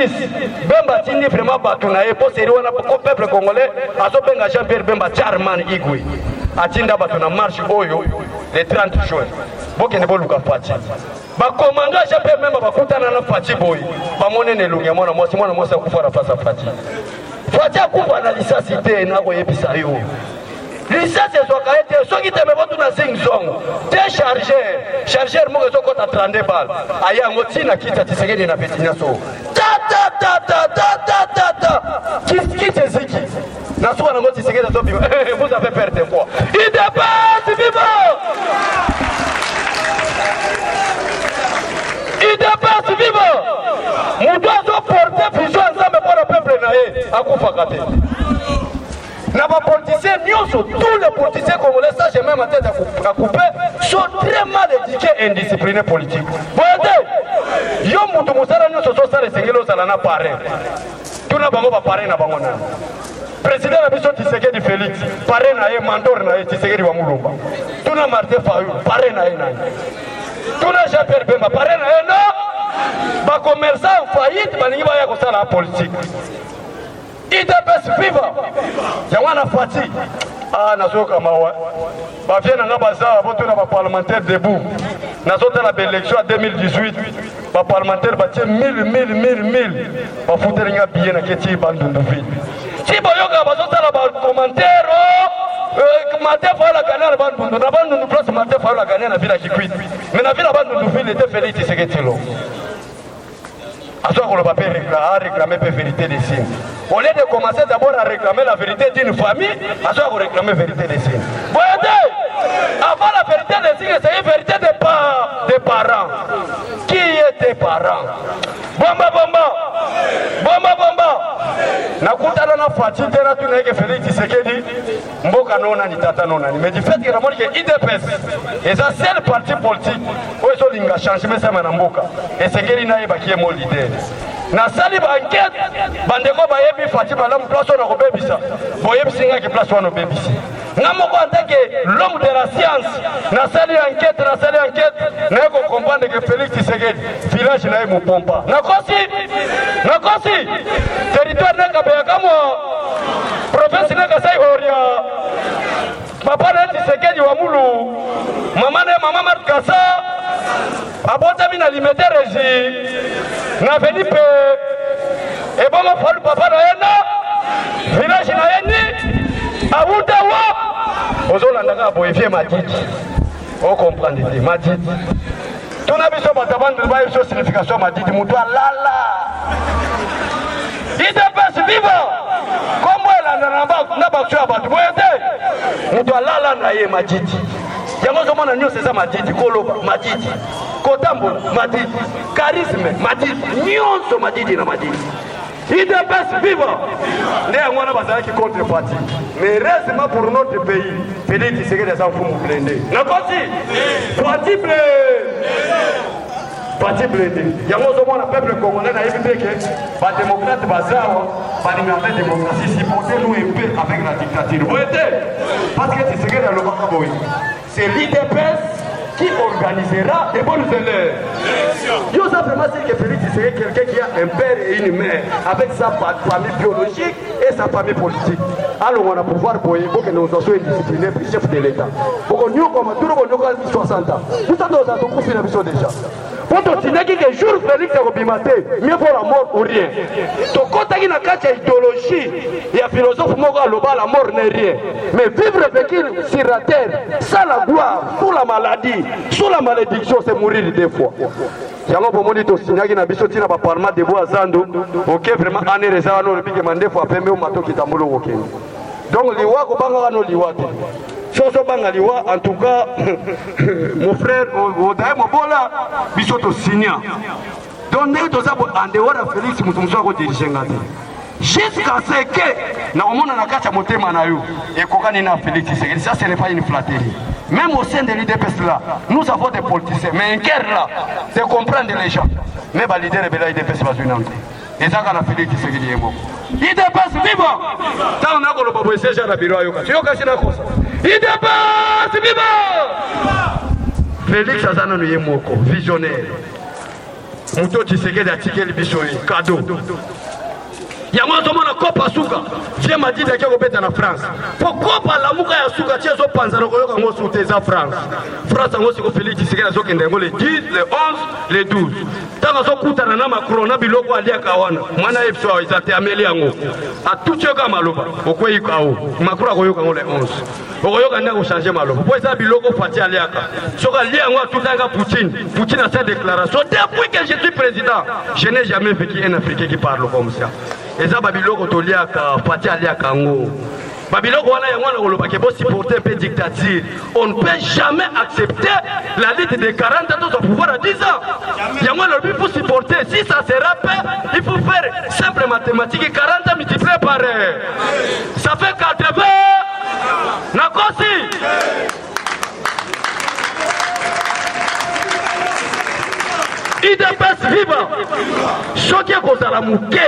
2006 Bemba tindi vraiment batunaye pour série wana pour peuple congolais azobenga Jean-Pierre Bemba Charman Igwe atinda batuna marche oyo le 30 juin bokende boluka Fati bakomando Jean-Pierre Bemba bakutana na Fati boy bamonene lungia mwana mwasi akufara fasa Fati Fati akufa na lisasi te na koyebisa yo lisasi ezwaka ete soki te mebo tuna sing song te chargeur moko ezokota 32 bal ayango ntina kita Tshisekedi na peti nyonso kiti eziki na suka nango Tshisekedi azobima vous avez peur de quoi il dépasse vivant il dépasse vivant mutu azoporte vision nzambe mpo na peuple na ye akufaka te na ba politiciens nyonso tous les politiciens congolais ça j'ai même en tête à couper sont très mal éduqués et indisciplinés politiques voyez yo mutu musala nyonso so sala sengelo sala na parrain tuna bango ba parrain na bango na président na biso Tshisekedi Félix parrain na ye mentor na ye Tshisekedi wa Mulumba tuna Martin Fayulu parrain na ye nani tuna Jean-Pierre Bemba parrain na ye non ba commerçant faillite baningi ba ya ko sala politique IDPS viva Yangwana Fati nazoka mawa baviena nga bazawa botuna ba parlementaire debout nazota la élection en 2018 ba parlementaire batie 1000 bafuteli nga billet na keti bandundu vide si boyoka bazota la ba commentaire Martin Fayulu gagner bandundu na bandundu place Martin Fayulu gagner na vila Kikwit mais na vila bandundu vide était Félix Tshisekedi lo Azo kolo pape réclamer la vérité des signes. Au lieu de commencer d'abord à réclamer la vérité d'une famille, Azo kolo réclamer la vérité des signes. Voyez, avant la vérité des signes, c'est une vérité des parents. Qui est tes parents? Bomba. Nakutana na Fati tena tuneke Félix Tshisekedi mboka nona ni tata nona. Mais du fait que la moni que IDPS est un seul parti politique où ils ont linga changement ça na mboka. Et Tshisekedi na yeba qui est mon leader. Na sali ba enquête bandeko ba yebi Fati ba l'homme place on a bebisa. Boyebi singa ki place on a bebisa. Na moko en tant que l'homme de la science na sali enquête na ko comprendre que Félix Tshisekedi village na yemo pompa. Na kosi territoire na kabea kama province na Kasai Horia papa na Tshisekedi wa Mulu mama Markasa abota mina limiter regi na Felipe e bama falu papa na yena village na yeni abuta wa ozolanda ka boyefie matiti o comprendre te matiti tuna biso batabandu ba yo signification matiti mutu alala IDPS viva comme elle na baksu abatu boyete mutu alala na ye matiti yango zomona nyo c'est ça matiti koloba matiti kotambo matiti charisme matiti nyonso matiti na matiti IDPS viva ne ngwana bazaki contrepartie mais reste pour notre pays Félix Tshisekedi ça faut nous blender na parti parti blindé yango zomona peuple congolais na yebi que ba démocrate bazawa ba liberté démocratie si porter nous un peu avec la dictature voyez parce que Tshisekedi a le bakaboy c'est l'IDPS qui organisera des bonnes élections. Yo simplement c'est que Félix c'est quelqu'un qui a un père et une mère avec sa famille biologique et sa famille politique. Alors on a pouvoir pour que nous soyons disciplinés pour chef de l'État. Pour que nous comme tout le monde 60 ans. Tout ça nous a tout confié déjà. Pour te dire que jour Félix a obimaté, mieux vaut la mort ou rien. To kota qui n'a qu'à idéologie, il y a philosophe moga loba la mort n'est rien. Mais vivre avec il sur la terre, sans la gloire, sous la maladie, sous la malédiction, c'est mourir des fois. Yango pour moniter aussi, n'a qu'à biso tina ba parlement de bois zando, ok vraiment ané rezano le pique mandé fois pembe au mato qui tamulo ok. Donc liwa ko banga no liwa te. Soso banga liwa en tout cas mon frère Odaye Mobola biso to signa. Donc ne to ça en dehors de Félix Mutumso ko diriger ngate. Jusqu'à ce que na omona na kacha motema na yo et kokani na Félix Tshisekedi, ça ce n'est pas une flatterie. Même au sein de l'IDPS là, nous avons des politiciens, mais un cœur là, c'est comprendre les gens. Mais les leaders de l'IDPS va jouer. Et ça qu'on a Félix Tshisekedi est mort. IDPS viva! Ça on a qu'on le pas essayer à la bureau à Yoka. C'est Yoka c'est la cause. IDPS viva! Félix Azana nous est mort, visionnaire. Muto Tshisekedi atikeli biso cadeau. Yango zomona kopa suka vie madida ke kobeta na France pokopa la muka ya suka tiezo panzana koyoka ngo suteza France ngo siko Félix Tshisekedi azokende ngo le 10 le 11 le 12 tanga zokutana na Macron na biloko alia kawana mwana efso izate ameli yango atuchoka maloba okwei kao Macron akoyoka ngo le 11 okoyoka nda ko changer maloba po eza biloko fati aliaka soka lia ngo tutanga Poutine a cette déclaration depuis que je suis président je n'ai jamais vécu un Africain qui parle comme ça. Eza babiloko toliaka fati aliaka ngo babiloko wana yango na koloba ke bo supporter un peu dictature. On ne peut jamais accepter la lutte de 40 ans au pouvoir à 10 ans. Yango na lui pour supporter si ça se rappelle il faut faire simple mathématique 40 ans multiplié par ça fait 80 nakosi. IDPS viva choqué kozala muke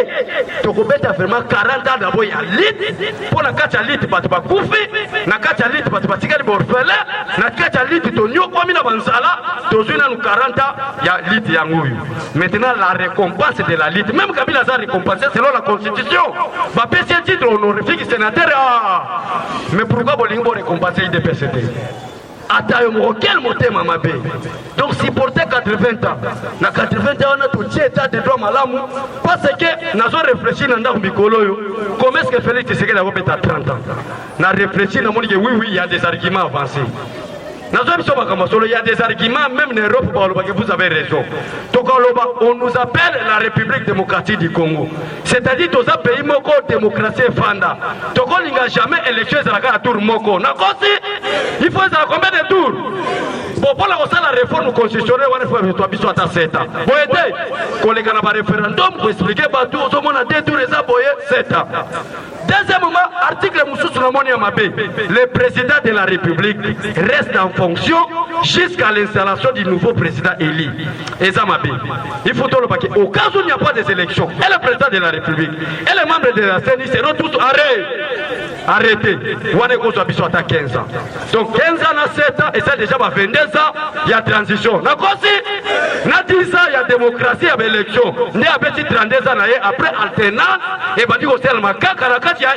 tokobeta vraiment 40 ans d'abord ya lit pour na kati ya lit bato bakufi na kati ya lit bato batikali borfele na kati ya lit tonyokwami na banzala tozwi nanu 40 ans ya lit yango oyo. Maintenant la récompense de la lit même Kabila aza récompensé selon la constitution bapesi titre honorifique sénateur mais pourquoi bolingi bo récompenser IDPS te Atayo quel motema mabe. Donc si porter 80 ans, na 80 ans on a tout état de droit malamu parce que nazo réfléchir na ndako mikolo yo. Comment est-ce que Félix Tshisekedi a à 30 ans? Na réfléchir na moni que oui il y a des arguments avancés. Il y a des arguments, même en Europe, vous avez raison. Donc on nous appelle la République démocratique du Congo. C'est-à-dire que dans un pays moko démocratie fanda. Donc on n'a jamais élection à la tour moko. Il faut combien de tours? Pour la réforme constitutionnelle, il faut que 7 ans. Vous voyez, quand on a un référendum, pour expliquer que on a 2 tours et 7 ans. Deuxièmement, article Moussous le président de la République reste en fonction jusqu'à l'installation du nouveau président élu. Et ça il faut le paquet. Au cas où il n'y a pas des élections, et le président de la République et les membres de la CENI seront tous arrêtés. On est à 15 ans. Donc 15 ans à 7 ans, et ça déjà 22 ans, il y a transition. Dans 10 ans, il y a démocratie, il y a élection. Il y a 32 ans, après alternance, et il y a il y a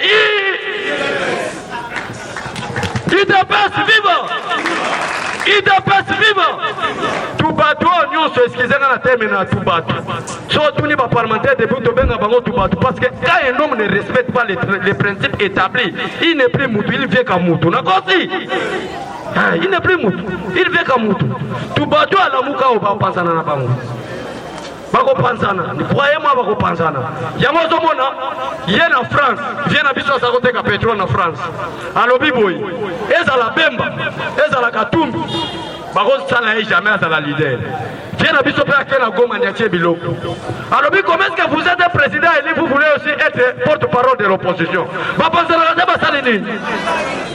IDPS viva! IDPS viva! Tout bateau, nous sommes excusés dans la terme, tout bateau. Surtout les parlementaires depuis tout bien avant tout bateau. Parce que quand un homme ne respecte pas les principes établis, il n'est plus moutou, il vient comme moutou. Il n'est plus moutou, il vient comme moutou. Tout bateau à la mouka ou pas penser à la banque. Bakopanzana, croyez-moi bakopanzana. Yango zomona, yé na France, vient à biso sa côté ka pétrole na France. Alobi boy, ezala Bemba, ezala Katumbi. Bako sala jamais ezala leader. Vient à biso pe akena Goma ndiatie biloko. Alobi comment est-ce que vous êtes un président et vous voulez aussi être porte-parole de l'opposition? Bapanzana ba salini.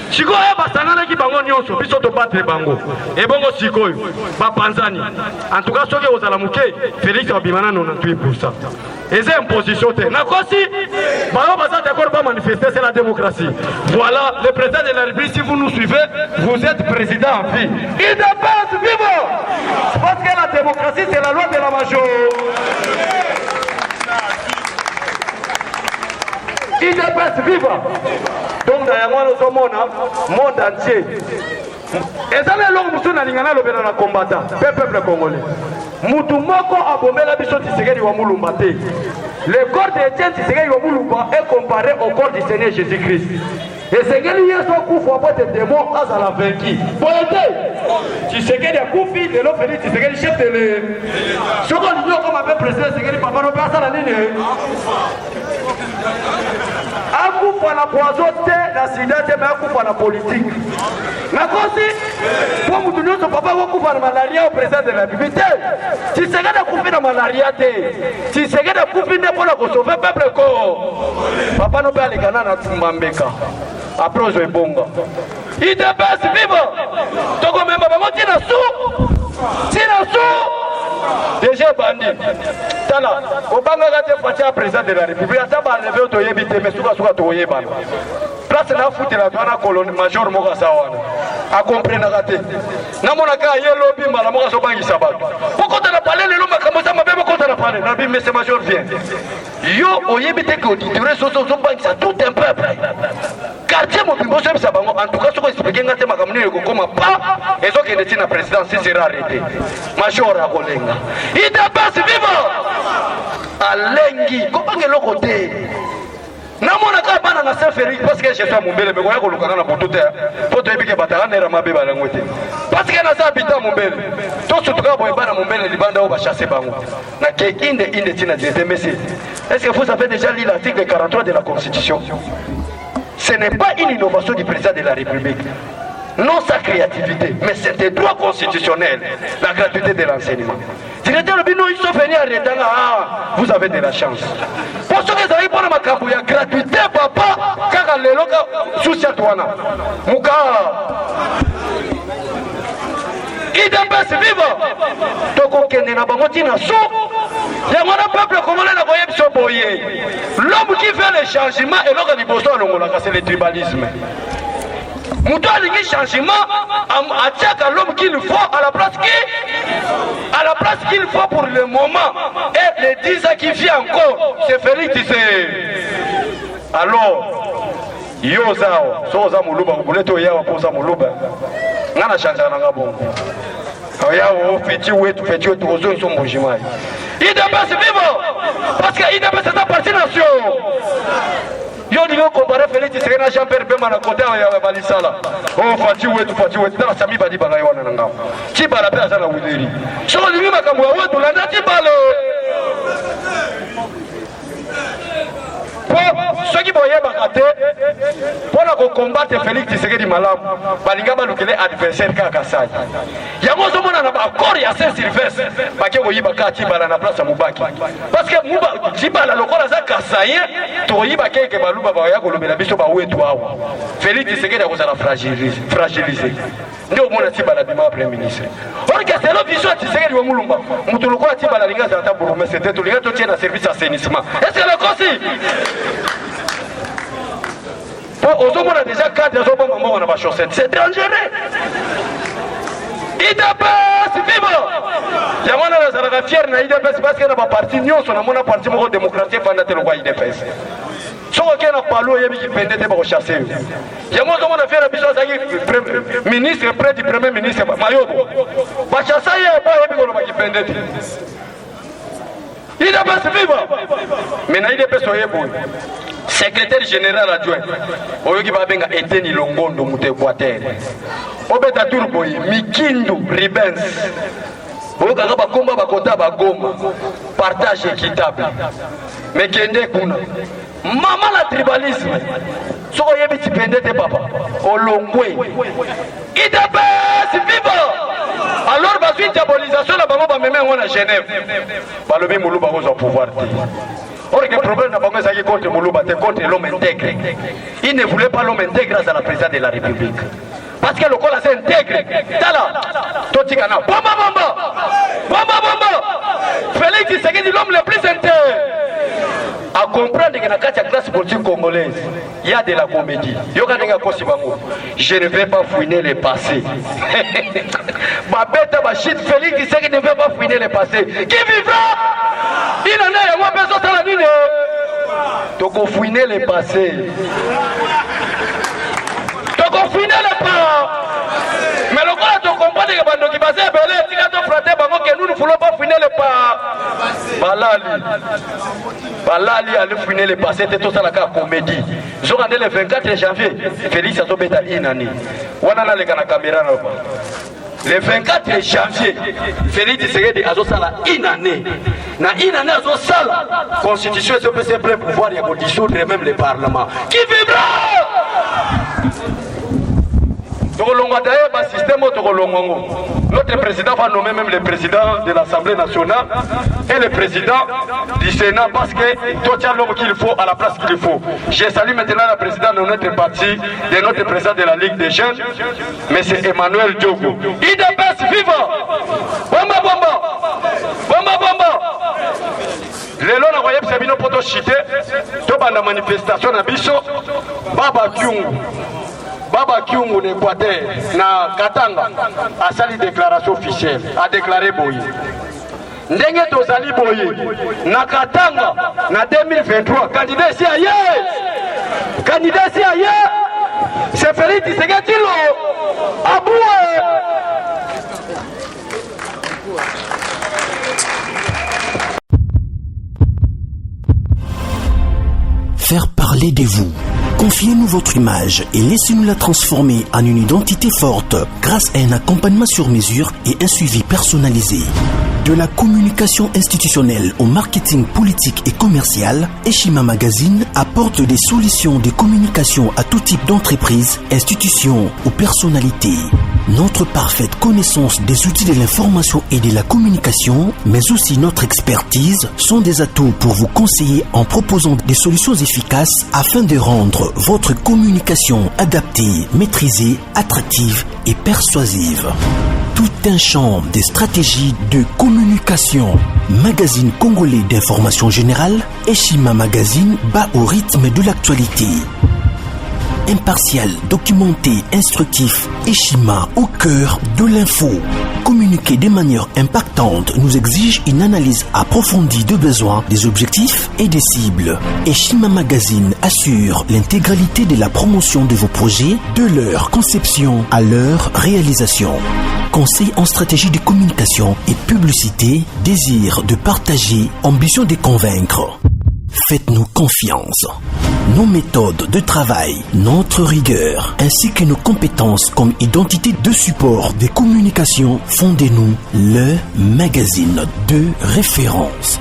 Chiko ya basangana ki bango nyonso biso to battre bango. Et bongo sikoyo bapanzani. En tout cas soki ozala muke Félix Obimana 98%. Et c'est une position te. Nakosi bayo baza d'accord pas manifester c'est la démocratie. Voilà le président de la République si vous nous suivez, vous êtes président en vie. Il dépasse vivant. Parce que la démocratie c'est la loi de la majorité. Il dépasse vivant. Donc dans le monde entier. Et ça les longs musu na lingana lobena na combattant peuple congolais. Mutu moko abomela biso Tshisekedi wa mulumba te. Le corps de Etienne Tshisekedi wa mulumba est comparé au corps du Seigneur Jésus-Christ. Et Tshisekedi yeso kufa pour des démons azala vaincu. Boyete Tshisekedi a kufi de l'eau Félix Tshisekedi chef de le. Soko ndio comme avec président Tshisekedi papa no pasa la ligne. Akufa na poison te na sida te mais akufa na politique. Nakosi pour mutu nyoso papa akufa na malaria au président de la République. Tshisekedi akufa na malaria te. Tshisekedi akufa ne pour la sauver peuple ko. Papa no pe alikana na tumbambeka. Après on joue bonga. Il dépasse vivant. Toko memba bango tina sou. Déjà bandi. Tala, obanga gate fatia président de la République. Ata ba lever to yebite mais suka to yeba. Place na foot la douane colonel major moka sawana. A comprendre gate. Na mona ka yelo bimba la moka so bangi sabato. Poko tala parler le lomba comme ça mabebe kota parler. Nabi, mais c'est major vient. Yo, oyebite que auditeurs sont ça tout un peuple. Quartier mon bimbo c'est ça en tout cas ce qu'on explique ngate makamuni ko koma pas et so que ne tina président si sera arrêté. Major a kolenga. Il dépasse vivant. Alengi, comment que l'autre côté namona ka bana na seferi parce que je suis mombele mais ko lukanga na potote poto ebike bataka na mabe bala ngote parce que na sa habita mombele to sutuka boye bana mombele libanda o ba chasser bango na ke inde tina des messieurs. Est-ce que vous avez déjà lu l'article 43 de la Constitution? Ce n'est pas une innovation du président de la République, non sa créativité, mais c'est un droit constitutionnel, la gratuité de l'enseignement. Directeur le bino, ils sont venus à Redanga, vous avez de la chance. Pour ceux qui ont pour la gratuité, papa, car les locaux sous cette ouana. Mouka. Il dépasse vivant. Toko kende na bamoti na so. Ya mwana peuple congolais na boye biso boye. L'homme qui fait les changements et l'homme qui bosse à l'ongola, c'est le tribalisme. Mouton a changement à l'homme qu'il faut à la place qu'il faut pour le moment. Et les 10 ans qui viennent encore, c'est Félix Tshisekedi. Alors, yo zao, soza muluba, kuleto yawa poza muluba. Nana chanja nanga bongo. Yawa feti wetu ozo nsombo jimai. Il dépasse vivant parce qu'il dépasse sa partie nation. Yo digo comparer Félix Tshisekedi na Jean-Pierre Bemba na côté ya Balisala. Oh fati wetu na sami badi banga wana nanga. Tibala pe azana wuderi. So limi makambo wetu na ndati bale. Ceux qui voyaient Bakate, pour combattre Félix Tshisekedi Malam, Balinga Balukele adversaire Kakasai. Yango Zomona n'a pas encore y a Saint-Sylvestre, Baké Oyibaka Tibala na place à Moubaki. Parce que Mouba Tibala le corps à Kasaïen, Toyiba Keke Baluba Bayako le Bélabiso Baoué Touawa. Félix Tshisekedi a commencé à fragiliser. Nous avons Tibala Bima Premier ministre. Or que c'est l'officier Tshisekedi wa Moulumba. Moutoulouko Tibala Linga Zata Bouromé, c'était tout le gars qui tient un service d'assainissement. Est-ce que le conseil? On a déjà 4 moments on a chaussette. C'est dangereux. Il dépasse vivant. Il y a un fier na IDPS parce qu'il y a un parti nous on a un parti démocratique pendant le roi IDPS. Si on a parlé il y a qui pendait pour chasser. Il y a un affaire à ministre près du premier ministre Mayobo. Va chasser il y a pas qui pendait. Il dépasse vivant. Mais na IDPS on est bon. Secrétaire général adjoint oyoki babenga Eteni Longondo Mutekwatere obeta turboyi Mikindu Ribens oyokanga bakomba bakota bagoma partage équitable mais kende kuna mama la tribalisme soko yebi tipende te papa olongwe idabes vivant alors bazwi diabolisation na bango bameme yango na Genève balobi muluba kozwa pouvoir te. Or, le problème n'a pas été contre Moulouba, c'est contre l'homme intègre. Il ne voulait pas l'homme intègre grâce à la présidente de la République. Parce que le col s'est intégré. Tala, Totikana, Bamba Bamba, Bamba Bamba, Félix Tshisekedi l'homme le plus intègre. À comprendre que dans la classe politique congolaise, il y a de la comédie. Je ne vais pas fouiner le passé. Félix Tshisekedi ne veut pas fouiner le passé. Qui vivra? Il en a, moi, personne dans la ville. Donc, on fouiner le passé. Donc, on fouiner le passé. Mais le quoi, tu comprends que les gens qui passent à Belé, si tu frappes, nous ne voulons pas fouiner le passé. Balali allait fouiner le passé, c'était tout ça la comédie. Ils ont regardé le 24 janvier, Félix a tombé dans une année. On a les caméras. Le 24 janvier, Félix Tshisekedi a une année. Dans une année, il a la constitution et le simple pouvoir de dissoudre même le Parlement. Qui vivra? Notre président va nommer même le président de l'Assemblée nationale et le président du Sénat parce que tout est l'homme qu'il faut à la place qu'il faut. Je salue maintenant le président de notre parti, de notre président de la Ligue des jeunes, M. Emmanuel Diogo. Il dépasse vivant. Bomba bomba. Bomba bomba. Les lois n'ont pas été pour chiter. Tout la manifestation à Bisso. Baba Kyungu. Baba Kyungu d'Équateur, na Katanga, a sali déclaration officielle, a déclaré Boyi. ndenge tozali boye na Katanga na 2023 candidat si aye c'est Félix Tshisekedi lo aboué. Faire parler de vous. Confiez-nous votre image et laissez-nous la transformer en une identité forte grâce à un accompagnement sur mesure et un suivi personnalisé. De la communication institutionnelle au marketing politique et commercial, Eshima Magazine apporte des solutions de communication à tout type d'entreprise, institutions ou personnalités. Notre parfaite connaissance des outils de l'information et de la communication, mais aussi notre expertise, sont des atouts pour vous conseiller en proposant des solutions efficaces afin de rendre votre communication adaptée, maîtrisée, attractive et persuasive. Tout un champ de stratégies de communication. Magazine congolais d'information générale, Eshima Magazine bat au rythme de l'actualité. Impartial, documenté, instructif, Eshima au cœur de l'info. Communiquer de manière impactante nous exige une analyse approfondie de besoins, des objectifs et des cibles. Eshima Magazine assure l'intégralité de la promotion de vos projets, de leur conception à leur réalisation. Conseil en stratégie de communication et publicité, désir de partager, ambition de convaincre. Faites-nous confiance. Nos méthodes de travail, notre rigueur, ainsi que nos compétences comme identité de support des communications font de nous le magazine de référence.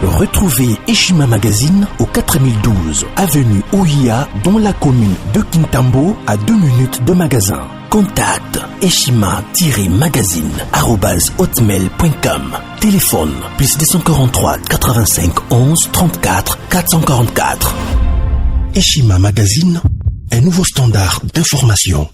Retrouvez Eshima Magazine au 4012 avenue Ouya dans la commune de Kintambo à 2 minutes de magasin. Contact eshima-magazine@hotmail.com. Téléphone plus 243 85 11 34 444. Eshima Magazine, un nouveau standard d'information.